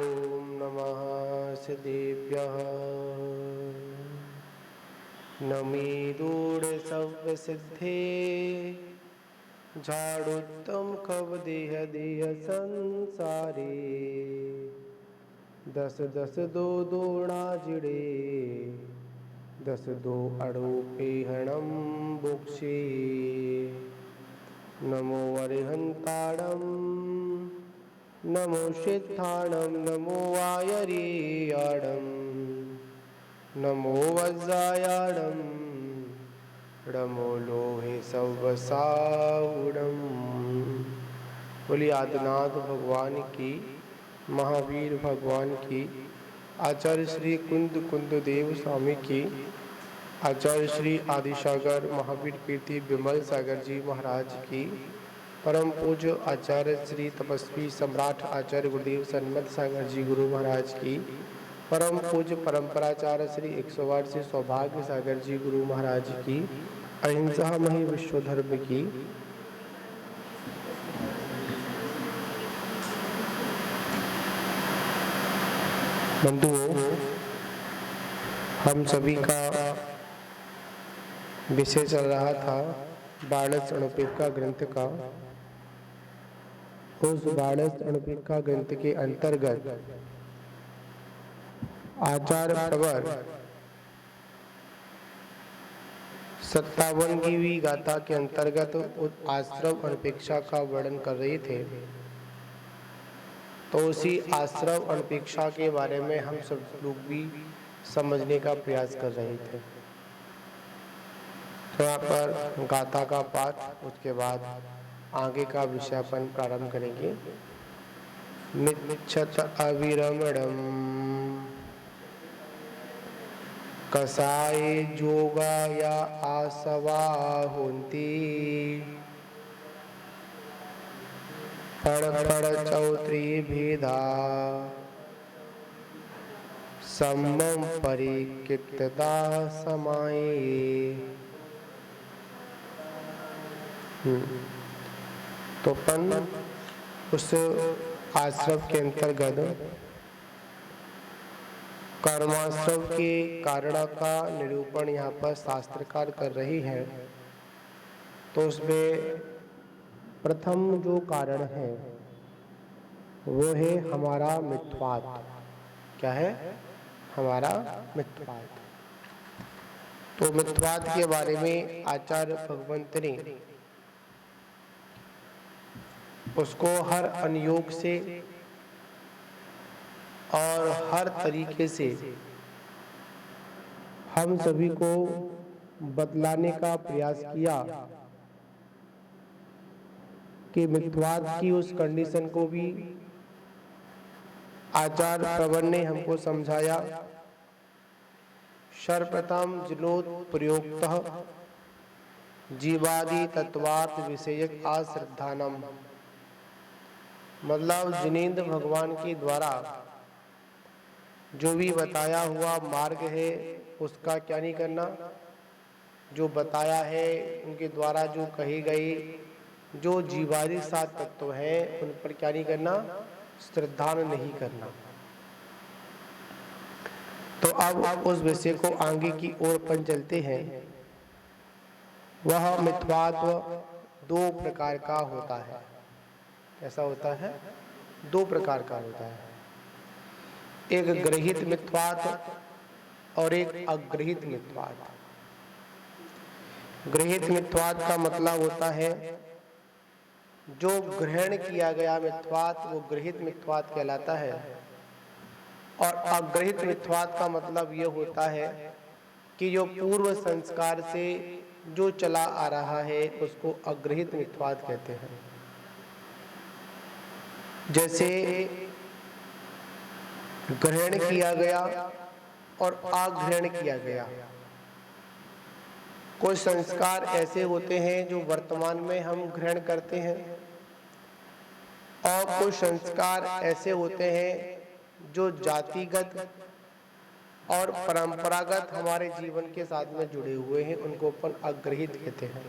ॐ नमः सिद्धेभ्यः नमीरूढसव्यसिद्धे झाड़ोत्तम खब देह देह संसारे दस दस दो दोणा जिड़े दस दो अड़ोपे हणम बुक्षे नमो अरिहंताणम नमो सिद्धाणम नमो आयर्याणम नमो वज्रायाणम नमो लोहे सवसाउणम। बोलिए आदिनाथ भगवान की, महावीर भगवान की, आचार्य श्री कुंद देव स्वामी की, आचार्य श्री आदिसागर महावीर कीर्ति विमल सागर जी महाराज की, परम पूज्य आचार्य श्री तपस्वी सम्राट आचार्य गुरुदेव सन्मत सागर जी गुरु महाराज की, परम पूज्य परंपराचार्य श्री 108 श्री सौभाग्य सागर जी गुरु महाराज की, अहिंसा मही विश्व धर्म की। बंधुओं, हम सभी का विषय चल रहा था बाणस अणुपेक्षा ग्रंथ का। उस बाणस अणुपेक्षा ग्रंथ के अंतर्गत आचार्य प्रवर 57वीं गाथा के अंतर्गत आश्रम अणुपेक्षा का वर्णन कर रहे थे। तो उसी आश्रम अणुपेक्षा के बारे में हम सब लोग भी समझने का प्रयास कर रहे थे। तो यहाँ पर गाथा का पाठ, उसके बाद आगे का विषयापन प्रारंभ करेंगे। मिच्छत अविरमणम कसाय जोगा या आसवा होंती फड़ चौत्री भेदा सम्मम परिकितदा समाये। तो अपन उस आश्रम के अंतर्गत कर्माश्रम के कारण का निरूपण यहाँ पर शास्त्रकार कर रही है। तो उसमें प्रथम जो कारण है वो है हमारा मिथ्वात। क्या है? हमारा मिथ्वात। तो मिथ्वात के बारे में आचार्य भगवंत ने उसको हर अनुयोग से और हर तरीके से हम सभी को बतलाने का प्रयास किया कि मिथ्वात की उस कंडीशन को भी आचार्य प्रवर ने हमको समझाया। सर्वप्रथम जिनोत प्रयोक्तः जीवादि तत्वार्थ विषयक आश्रद्धानम, मतलब जिनेंद्र भगवान के द्वारा जो भी बताया हुआ मार्ग है उसका क्या नहीं करना, जो बताया है उनके द्वारा जो कही गई जो जीवादि सात तत्व हैं उन पर क्या नहीं करना, श्रद्धा नहीं करना। तो अब उस विषय को आगे की ओर अपन चलते हैं। वह मिथ्वात्व दो प्रकार का होता है। ऐसा होता है, दो प्रकार का होता है। एक गृहीत मिथ्वात और एक अगृहीत मिथ्वात। गृहीत मिथ्वात का मतलब होता है जो ग्रहण किया गया मिथ्वात, वो गृहीत मिथ्वात कहलाता है। और अगृहीत मिथ्वात का मतलब यह होता है कि जो पूर्व संस्कार से जो चला आ रहा है उसको अगृहीत मिथ्वात कहते हैं। जैसे ग्रहण किया गया और अग्रहण किया गया। कुछ संस्कार ऐसे होते हैं जो वर्तमान में हम ग्रहण करते हैं और कुछ संस्कार ऐसे होते हैं जो जातिगत और परंपरागत हमारे जीवन के साथ में जुड़े हुए हैं, उनको अपन अग्रहित कहते हैं।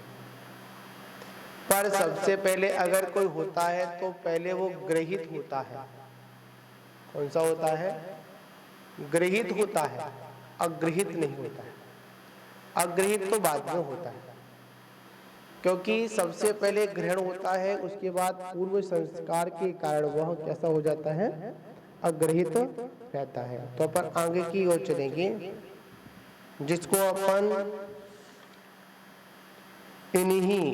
पर सबसे पहले अगर कोई होता है तो पहले वो ग्रहित होता है। कौन सा होता है? गृहीत होता है, अगृहीत नहीं होता है। अगृहीत तो बाद में होता है, क्योंकि सबसे पहले ग्रहण होता है, उसके बाद पूर्व संस्कार के कारण वह कैसा हो जाता है? अग्रहित रहता है। तो अपन आगे की ओर चलेंगे, जिसको अपन इन्हीं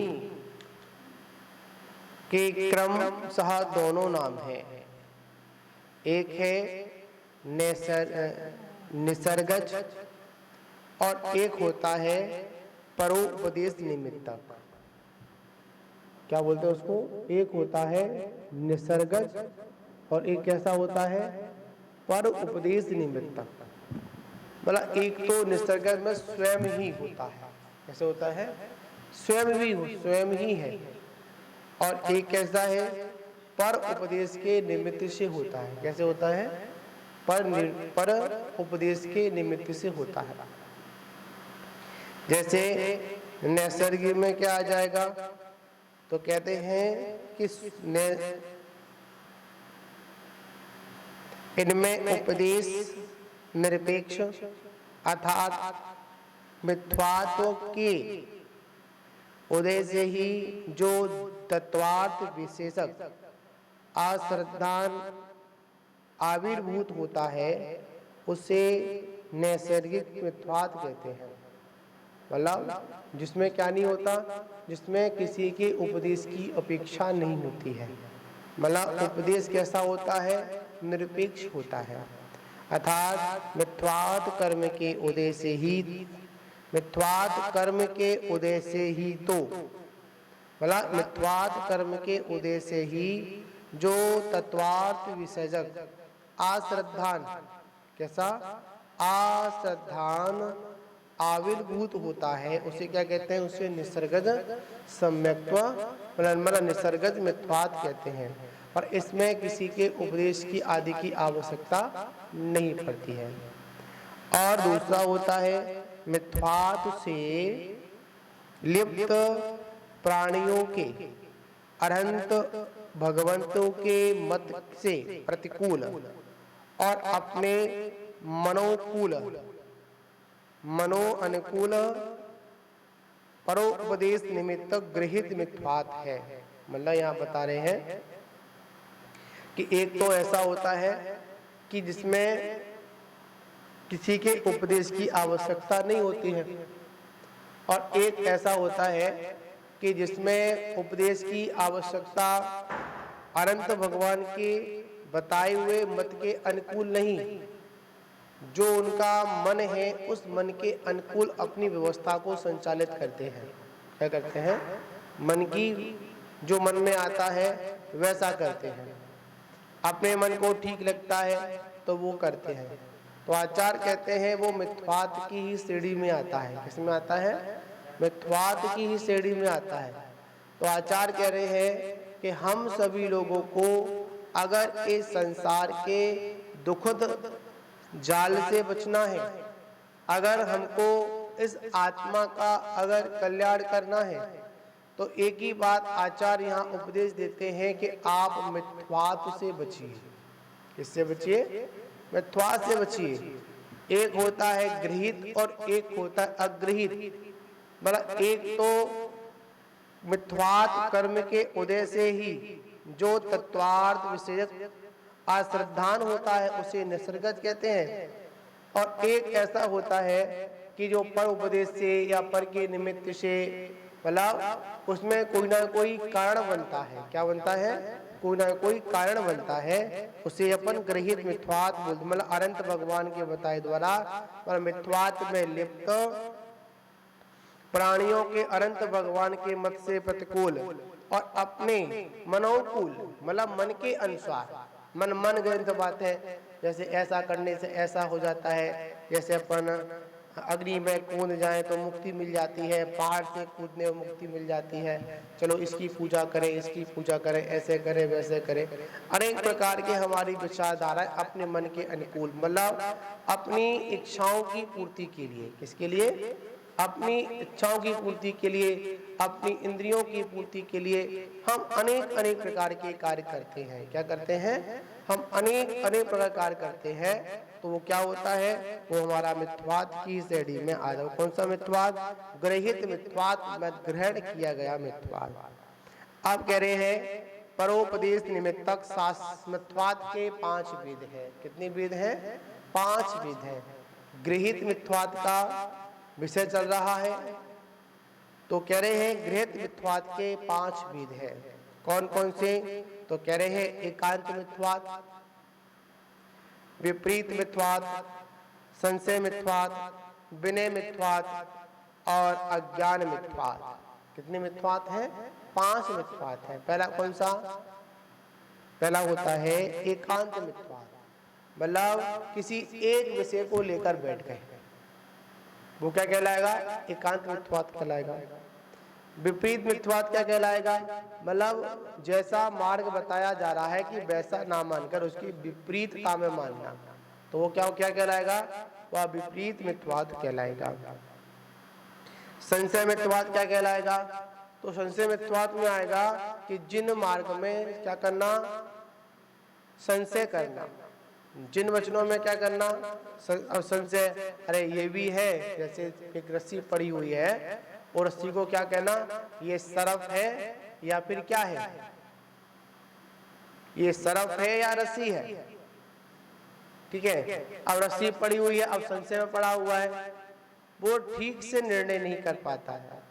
के क्रम सह दोनों नाम है। एक है निसर्गज और एक होता है परोपदेश निमित्तक। क्या बोलते हैं उसको? एक होता है निसर्गज और एक कैसा होता है? पर उपदेश निमित्तक। मतलब एक तो निसर्गज में स्वयं ही होता है, कैसे होता है? स्वयं ही है। और एक कैसा है? पर उपदेश के निमित्त से होता है। कैसे होता है? पर उपदेश के निमित्त से होता है। जैसे नैसर्गिक में क्या आ जाएगा? तो कहते हैं कि इनमें उपदेश निरपेक्ष अर्थात मिथ्यात्व के उदय से ही जो तत्वार्थ विशेषक अश्रद्धान आविर्भूत होता है उसे नैसर्गिक मिथ्यात्व कहते हैं। मतलब जिसमें क्या नहीं होता? जिसमें किसी के उपदेश की अपेक्षा नहीं होती है। मतलब उपदेश कैसा होता है? निरपेक्ष होता है। अर्थात मिथ्यात्व कर्म के उदय से ही, मिथ्यात्व कर्म के उदय से ही तो, मतलब मिथ्यात्व कर्म के उदय से ही जो तत्वार्थ विसर्जक अश्रद्धान, कैसा? अश्रद्धान आविर्भूत होता है उसे क्या कहते हैं? उसे निसर्गज सम्यक्त्व मतलब निसर्गज मिथ्यात्व कहते हैं। और इसमें किसी के उपदेश की आदि की आवश्यकता नहीं पड़ती है। और दूसरा होता है मिथ्यात्व से लिप्त प्राणियों के अनंत भगवंतों के मत से प्रतिकूल और अपने मनो अनुकूल परोपदेश निमित्त गृहित मिथ्यात्व है। मतलब यहाँ बता रहे हैं कि एक तो ऐसा होता है कि जिसमें किसी के उपदेश की आवश्यकता नहीं होती है, और एक ऐसा होता है कि जिसमें उपदेश की आवश्यकता अनंत भगवान के बताए हुए मत के अनुकूल नहीं, जो उनका मन है उस मन के अनुकूल अपनी व्यवस्था को संचालित करते हैं। क्या करते हैं? मन की जो मन में आता है वैसा करते हैं। अपने मन को ठीक लगता है तो वो करते हैं। तो आचार्य कहते हैं वो मिथ्यात्व की ही श्रेणी में आता है। किसमें आता है? मिथ्यात्व की ही श्रेणी में आता है। तो आचार्य कह रहे हैं कि हम सभी लोगों को अगर इस संसार के दुखद जाल से बचना है, अगर हमको इस आत्मा का अगर कल्याण करना है, तो एक ही बात आचार्य यहाँ उपदेश देते हैं कि आप मिथ्यात्व से बचिए। किससे बचिए? मिथ्यात्व से बचिए। एक होता है गृहीत और एक होता है अगृहीत। मतलब एक तो मिथ्यात्व कर्म के उदय से ही जो तत्वार्थ विषयक अश्रद्धान होता है उसे निसर्गज कहते हैं। और एक ऐसा होता है कि जो पर उपदेश से या पर के निमित्त से, मतलब उसमें कोई ना कोई कारण बनता है। क्या बनता है? कोई ना कोई कारण बनता है, उसे अपन गृहीत मिथ्यात्व बोलते। मतलब अनंत भगवान के बताए द्वारा और मिथ्यात्व में लिप्त प्राणियों के अनंत भगवान के मत से प्रतिकूल और अपने मनोकूल, मतलब मन के अनुसार, मन ग्रंथ बातें, जैसे ऐसा करने से ऐसा हो जाता है, जैसे अपन अग्नि में कूद जाए तो मुक्ति मिल जाती है, पहाड़ से कूदने में मुक्ति मिल जाती है, चलो इसकी पूजा करें, इसकी पूजा करें, ऐसे करें वैसे करें। अनेक प्रकार के हमारी विचारधारा अपने मन के अनुकूल, मतलब अपनी इच्छाओं की पूर्ति के लिए। किसके लिए? अपनी इच्छाओं की पूर्ति के लिए, अपनी इंद्रियों की पूर्ति के लिए हम अनेक प्रकार के कार्य करते हैं। क्या करते हैं? हम अनेक अनेक प्रकार कार्य करते हैं तो वो क्या होता है, वो हमारा मिथ्वाद की श्रेणी में आ जाओ। कौन सा मिथ्वाद? ग्रहित मिथ्वाद, ग्रहण किया गया मिथ्वाद। आप कह रहे हैं परोपदेश निमित्तक मिथ्वाद के 5 विध है। कितनी विध है? 5 विध है। गृहित मिथ्वाद का विषय चल रहा है तो कह रहे हैं गृहित मिथ्वाद के 5 विध है। कौन कौन से? तो कह रहे हैं एकांत मिथ्वाद, विपरीत मिथ्वाद, संशय मिथ्वाद, विनय मिथ्वाद और अज्ञान मिथ्वाद। कितने मिथ्वाद हैं? 5 मिथ्वाद है। पहला कौन सा? पहला होता है एकांत मिथ्वाद, मतलब किसी एक विषय को लेकर बैठ गए, वो क्या कहलाएगा? एकांत मिथ्वाद कहलाएगा। विपरीत मिथ्वाद क्या कहलाएगा? मतलब जैसा मार्ग बताया जा रहा है कि वैसा ना मानकर उसकी विपरीतता में मानना, तो वो क्या क्या कहलाएगा? वह विपरीत मिथ्वाद कहलाएगा। संशय मिथ्वाद क्या कहलाएगा? तो संशय मिथ्वाद में आएगा कि जिन मार्ग में क्या करना? संशय करना। जिन वचनों में क्या करना? संशय, अरे ये भी है, जैसे एक रस्सी पड़ी हुई है और रस्सी को क्या कहना? ये सरफ है या फिर क्या है? ये सरफ है या रस्सी है? ठीक है, अब रस्सी पड़ी हुई है, अब संशय में पड़ा हुआ है, वो ठीक से निर्णय नहीं कर पाता है।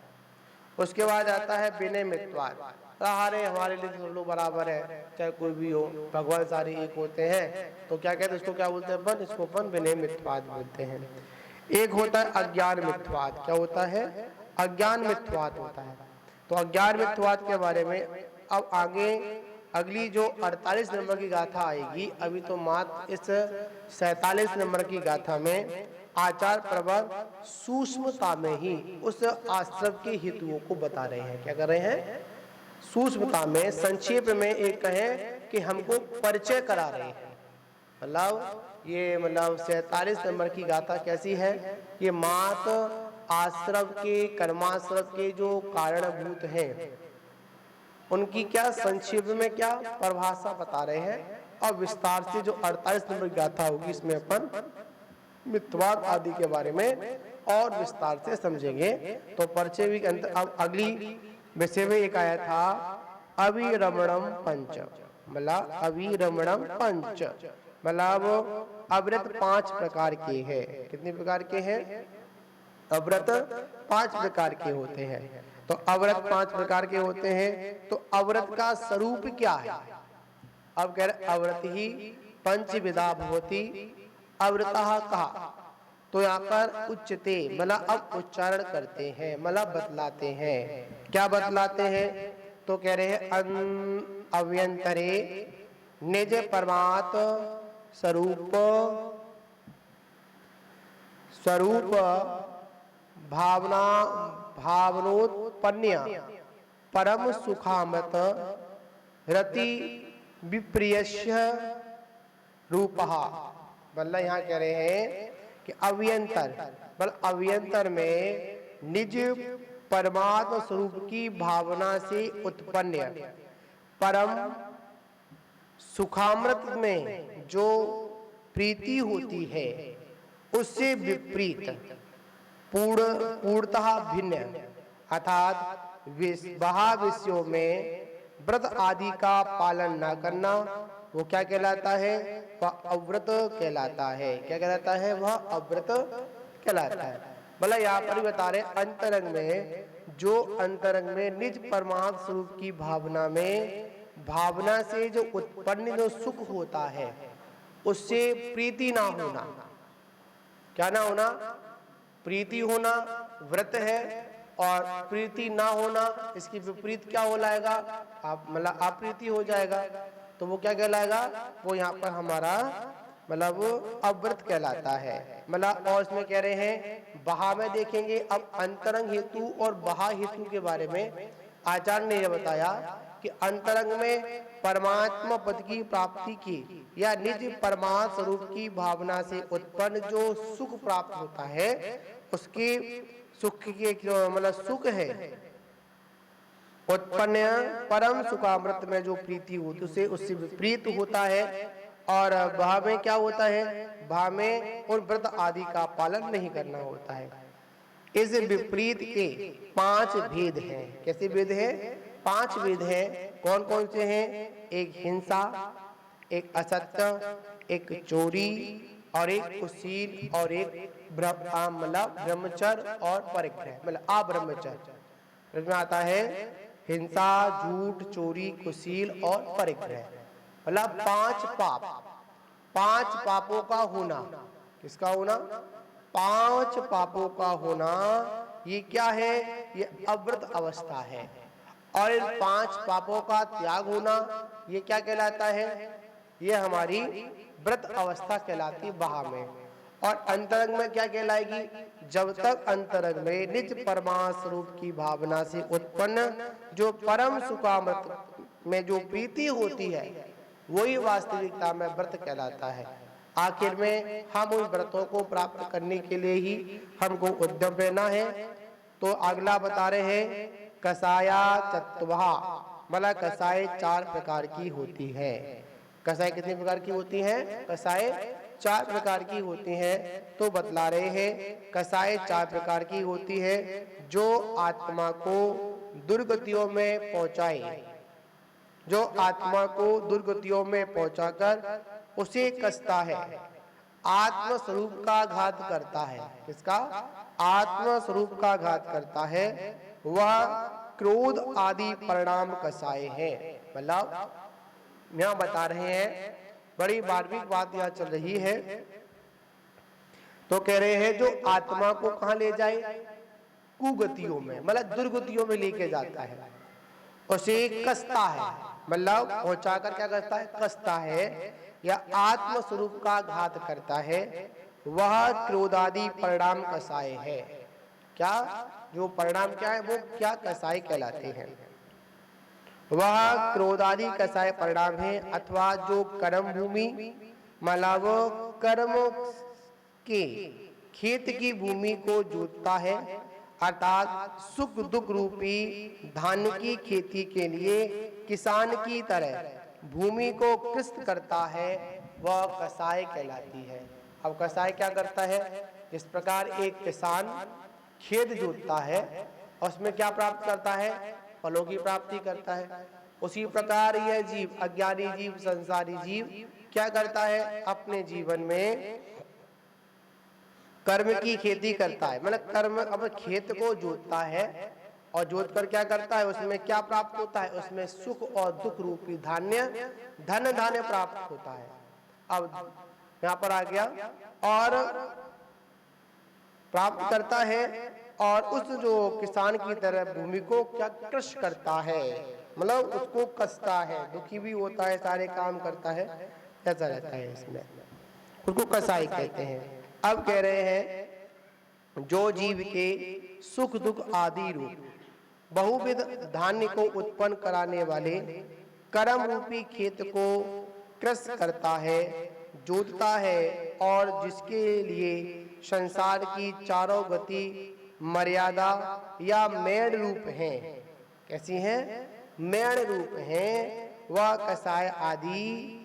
उसके बाद आता है विनय मिथ्वाद। अरे हमारे लिए सब लोग बराबर है, चाहे कोई भी हो, भगवान सारे एक होते हैं, तो क्या कहते हैं इसको? क्या बोलते हैं अपन? इसको अपन विनय मिथ्वाद बोलते हैं। एक होता है अज्ञान मिथ्वाद। क्या होता है? अज्ञान मिथ्वाद होता है। तो अज्ञान मिथ्वाद के बारे में अब आगे अगली जो 48 नंबर की गाथा आएगी, अभी तो मात्र इस 47 नंबर की गाथा में आचार प्रवर सूक्ष्मता में ही उस आश्रम के हेतुओं को बता रहे हैं। क्या कर रहे हैं? सूक्ष्मता में, संक्षेप में एक कहें कि हमको परिचय करा रहे हैं। मतलब ये 47 नंबर की गाथा कैसी है? ये मात्र आश्रम के, कर्माश्रम के जो कारणभूत हैं उनकी क्या संक्षेप में क्या परिभाषा बता रहे हैं, और विस्तार से जो 48 नंबर की गाथा होगी इसमें अपन मिथ्वाद आदि के बारे में और विस्तार से समझेंगे। तो परिचय भी अंत। अब अगली विषय में एक आया था अविरमणम पंच, मतलब अविरमणम पंच, मतलब अव्रत 5 प्रकार के हैं। कितने प्रकार के हैं? अव्रत 5 प्रकार के होते हैं। तो अव्रत 5 प्रकार के होते हैं, तो अव्रत का स्वरूप क्या है? अब कह रहे अव्रत ही पंचविधा भवति अव्रतः कहा, तो यहाँ पर उच्चते, मतलब अब उच्चारण करते हैं, मतलब बतलाते हैं। क्या बतलाते हैं? तो कह रहे हैं अव्यंतरे निज परमात्म स्वरूप भावनोत्पन्न परम सुखामत रति विप्रियस्य रूपः। मतलब यहाँ कह रहे हैं कि अव्यंतर, मतलब अव्यंतर में निज परमात्म स्वरूप की भावना से उत्पन्न परम सुखामृत में जो प्रीति होती है उससे विपरीत पूर्णतः भिन्न, अर्थात वह विषयों में व्रत आदि का पालन न करना, वो क्या कहलाता है? वह अव्रत कहलाता है। क्या कहलाता है? वह अव्रत कहलाता है। मतलब यहाँ पर बता रहे अंतरंग में, जो अंतरंग में निज परमात्म स्वरूप की भावना में, भावना से जो उत्पन्न जो सुख होता है उससे प्रीति ना होना। क्या ना होना? प्रीति होना व्रत है, और प्रीति ना होना इसकी विपरीत क्या हो जाएगा? आप मतलब अप्रीति हो जाएगा। तो वो क्या कहलाएगा? वो यहाँ पर हमारा मतलब अव्रत कहलाता है। मतलब और इसमें कह रहे हैं बहा में देखेंगे। अब अंतरंग हेतु और बहा हेतु के बारे में आचार्य ने यह बताया कि अंतरंग में परमात्मा पद की प्राप्ति की या निज परमात्म स्वरूप की भावना से उत्पन्न जो सुख प्राप्त होता है, उसके सुख के मतलब सुख है उत्पन्न परम सुखामृत में जो प्रीति होती है उससे विपरीत होता है और भा में क्या होता है, भा में उन व्रत आदि का पालन नहीं करना होता है। इस विपरीत के 5 भेद हैं। कैसे भेद हैं? 5 भेद हैं। कौन कौन से हैं? एक हिंसा, एक असत्य, एक चोरी, और एक कुशील, और एक मतलब ब्रह्मचर्य और परिग्रह, मतलब अब्रह्मचर्य। इसमें आता है हिंसा, झूठ, चोरी, कुशील और परिग्रह, मतलब 5 पाप। 5 पापों का होना, किसका होना? 5 पापों का होना, ये क्या है? ये अव्रत अवस्था है। और इन 5 पापों का त्याग होना, ये क्या कहलाता है? ये हमारी व्रत अवस्था कहलाती बहा में। और अंतरंग में क्या कहलाएगी? जब तक अंतरंग में निज परमात्मा स्वरूप की भावना से उत्पन्न जो परम सुखामृत में जो प्रीति होती है, वही वास्तविकता में व्रत कहलाता है। आखिर में हम उन व्रतों को प्राप्त करने के लिए ही हमको उद्यम रहना है। तो अगला बता रहे हैं, कसाया चत्वा, मतलब कसाय 4 प्रकार की होती है। कसाय कितने प्रकार की होती हैं? कसाय 4 प्रकार की होती हैं। तो बतला रहे हैं, कसाय 4 प्रकार की होती है, जो आत्मा को दुर्गतियों में पहुंचाए, जो आत्मा को दुर्गतियों में पहुंचाकर उसे कसता है, आत्म स्वरूप का घात करता है। किसका? आत्म स्वरूप का घात करता है। वह क्रोध आदि परिणाम कसाए हैं। मतलब यहाँ बता रहे हैं, बड़ी मार्मिक बात यहाँ चल रही है। तो कह रहे हैं, जो आत्मा को कहाँ ले जाए? कुगतियों में, मतलब दुर्गतियों में लेके जाता है, उसे कसता है, मतलब पहुंचाकर क्या करता है? कसता है, या आत्म स्वरूप का घात करता है। वह क्रोधादि परिणाम कसाए है। क्या? जो परिणाम क्या है, वो क्या? कसाई कहलाते हैं। वह क्रोधादि कसाय परिणाम है। अथवा जो कर्म भूमि, मतलब कर्म के खेत की भूमि को जोतता है, अर्थात सुख दुख रूपी धान की खेती के लिए किसान की तरह भूमि को कृष्ट करता है, वह कसाय कहलाती है। अब कसाय क्या करता है? इस प्रकार एक किसान खेत जोतता है, और उसमें क्या प्राप्त करता है? फलों की प्राप्ति करता है। उसी प्रकार यह जीव, अज्ञानी जीव, संसारी जीव क्या करता है? अपने जीवन में कर्म की खेती करता है, मतलब कर्म, अब खेत को जोतता है, और जोत कर क्या करता है? उसमें क्या प्राप्त होता है? उसमें सुख और दुख रूपी धान्य, धन धान्य प्राप्त होता है। अब यहाँ पर आ गया, और प्राप्त करता है, और उस जो किसान की तरह भूमि को क्या कृष करता है, मतलब उसको कसता है, दुखी भी होता है, सारे काम करता है, ऐसा रहता है इसमें, उसको कसाई कहते हैं। अब कह रहे हैं, जो जीव के सुख दुख आदि रूप बहुविध धान्य को उत्पन्न कराने वाले कर्म रूपी खेत को कृष करता है, जोतता है, और जिसके लिए संसार की चारों गति मर्यादा या मेड़ रूप हैं। कैसी हैं? मेड़ रूप हैं। वह कसाय आदि,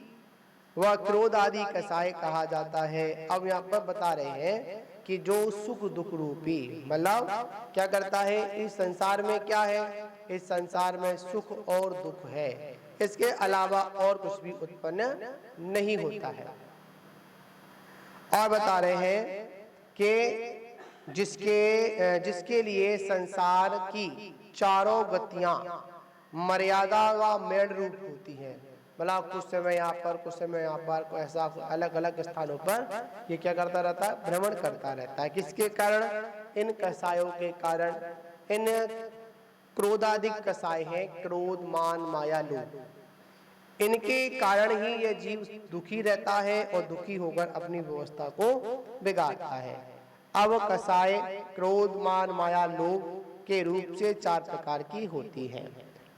वह क्रोध आदि कसाय कहा जाता है। अब यहाँ पर बता रहे हैं कि जो सुख दुख रूपी, मतलब क्या करता है? इस संसार में क्या है? इस संसार में सुख और दुख है, इसके अलावा और कुछ भी उत्पन्न नहीं होता है। और बता रहे हैं कि जिसके लिए संसार की चारों गतियां मर्यादा व मेड़ रूप होती हैं, मतलब कुछ समय यहाँ पर, कुछ समय यहाँ पर, ऐसा अलग अलग स्थानों पर ये क्या करता रहता है? भ्रमण करता रहता है। किसके कारण? इन कसायों के कारण। इन क्रोधाधिक कसाय हैं, क्रोध, मान, माया, लोभ, इनके कारण ही यह जीव दुखी रहता है, और दुखी होकर अपनी व्यवस्था को बिगाड़ता है। अब कसाय क्रोध, मान, माया, लोभ के रूप से 4 प्रकार की होती है।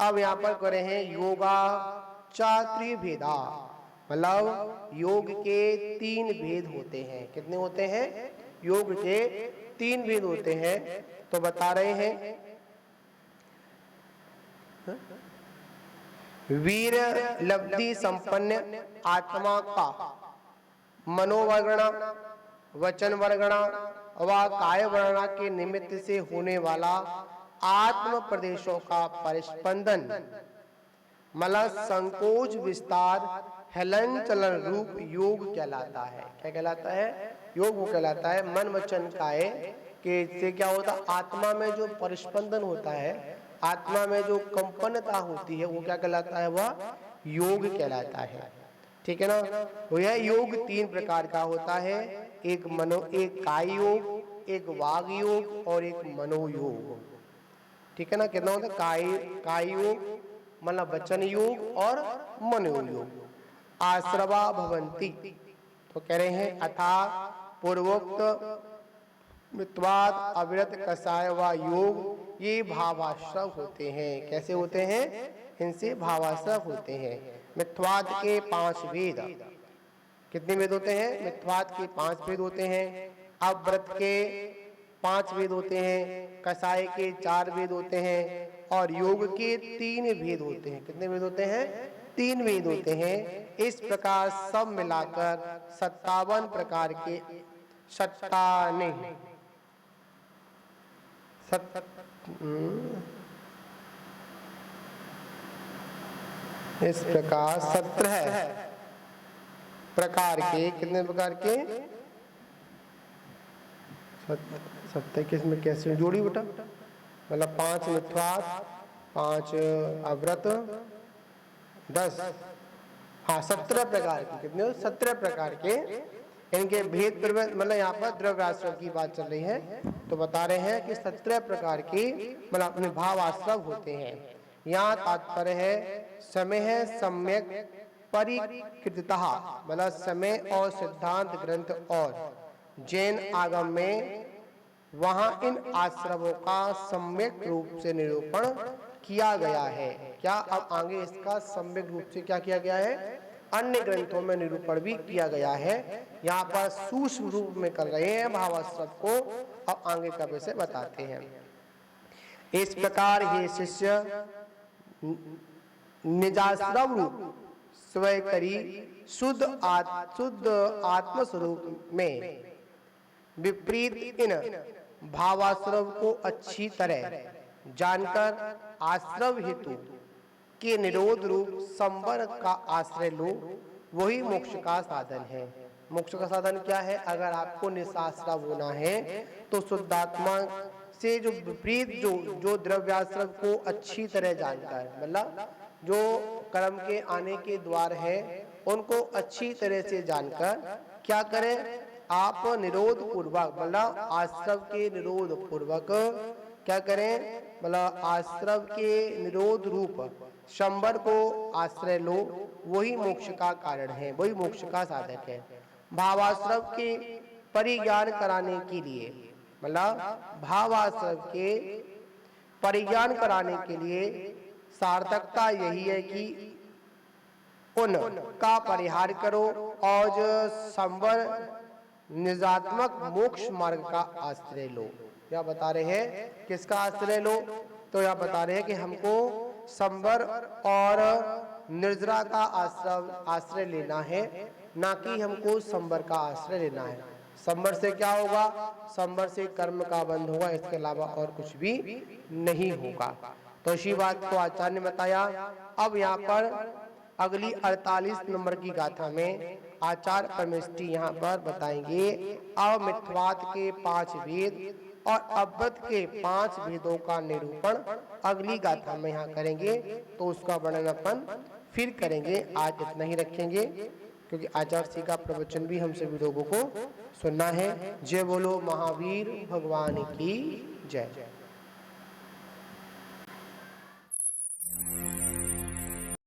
अब यहाँ पर कर रहे हैं, योगा चात्रि भेदा, मतलब योग के 3 भेद होते हैं। कितने होते हैं? योग के 3 भेद होते हैं। तो बता रहे हैं, वीर लब्धि संपन्न आत्मा का मनोवर्गणा, वचन वर्गणा व काय वर्णना के निमित्त से होने वाला आत्म प्रदेशों का परिस्पंदन मतलब संकोच विस्तार हेलन चलन रूप योग कहलाता है। क्या कहलाता है? योग वो कहलाता है। मन वचन काय के से क्या होता है? आत्मा में जो परिस्पंदन होता है, आत्मा में जो कंपनता होती है, वो क्या कहलाता है? वह योग कहलाता है। ठीक है ना? तो यह योग 3 प्रकार का होता है, एक काय योग, एक वाग योग और एक मनोयोग। ठीक है ना? कितना होता है? काय योग मतलब वचन योग और मनोयोग। आश्रवा भवंती, तो कह रहे हैं अथा पूर्वोक्त मित्वाद अविरत कषाय व योग ये भावाश्रव होते हैं। कैसे होते हैं? इनसे भावाश्रव होते हैं। मित्वाद के 5 वेद। कितने वेद होते हैं? मित्वाद के 5 वेद होते हैं। अव्रत के 5 वेद होते हैं। कषाय के 4 वेद होते हैं और योग के 3 वेद होते हैं। कितने वेद होते हैं? 3 वेद होते हैं। इस प्रकार सब मिलाकर 57 प्रकार के इस प्रकार 17 प्रकार के, कितने प्रकार के? 17 किसमें कैसे जोड़ी बेटा? मतलब 5 मिथ्वात, 5 अव्रत, 10, हाँ 17 प्रकार के। कितने? 17 प्रकार के। इनके भेद मतलब यहाँ पर द्रव्याश्रव की बात चल रही है, तो बता रहे हैं कि 17 प्रकार के मतलब अपने भाव आश्रव होते हैं। यहाँ तात्पर्य है समय है सम्यक परिकृतः मतलब समय और सिद्धांत ग्रंथ और जैन आगम में वहां इन आश्रवों का सम्यक रूप से निरूपण किया गया है। क्या? अब आगे इसका सम्यक रूप से क्या किया गया है? अन्य ग्रंथों में निरूपण भी किया गया है। यहाँ पर सूक्ष्म रूप में कर रहे हैं भावाश्रव को। अब आगे का विषय बताते हैं। इस प्रकार ये शिष्य निजाश्रव रूप स्वयं करी शुद्ध आत्मस्वरूप में विपरीत इन भावाश्रव को अच्छी तरह जानकर आश्रव हेतु के निरोध रूप संवर का आश्रय लो, वही मोक्ष का साधन है। मोक्ष का साधन क्या है? अगर आपको निशाश्रव होना है तो शुद्धात्मा से जो विपरीत जो द्रव्याश्रव को अच्छी तरह जानकर मतलब जो कर्म के आने के द्वार है उनको अच्छी तरह से जानकर क्या करें? आप निरोध पूर्वक मतलब आश्रव के निरोध पूर्वक क्या करें? मतलब आश्रव के निरोध रूप संवर को आश्रय लो, वही मोक्ष का कारण है, वही मोक्ष का साधक है। भावाश्रव के परिज्ञान कराने के लिए मतलब भावाश्रव के परिज्ञान कराने के लिए सार्थकता यही है कि उन का परिहार करो और जो संवर निजात्मक मोक्ष मार्ग का आश्रय लो। क्या बता रहे हैं? किसका आश्रय लो? तो यह बता रहे हैं कि हमको संवर और निर्जरा का आश्रय लेना है, ना कि हमको संवर का आश्रय लेना है। संवर से क्या होगा? संवर से कर्म का बंध होगा, इसके अलावा और कुछ भी नहीं होगा। तो इसी बात को आचार्य ने बताया। अब यहाँ पर अगली 48 नंबर की गाथा में आचार्य परमेष्ठी यहाँ पर बताएंगे अमिथ्वात के 5 वेद और अव्रत के 5 वेदों का निरूपण अगली गाथा में यहाँ करेंगे। तो उसका वर्णन अपन फिर करेंगे। आज इतना ही रखेंगे क्योंकि आचार्य जी का प्रवचन भी हम सभी लोगों को सुनना है। जय बोलो महावीर भगवान की जय।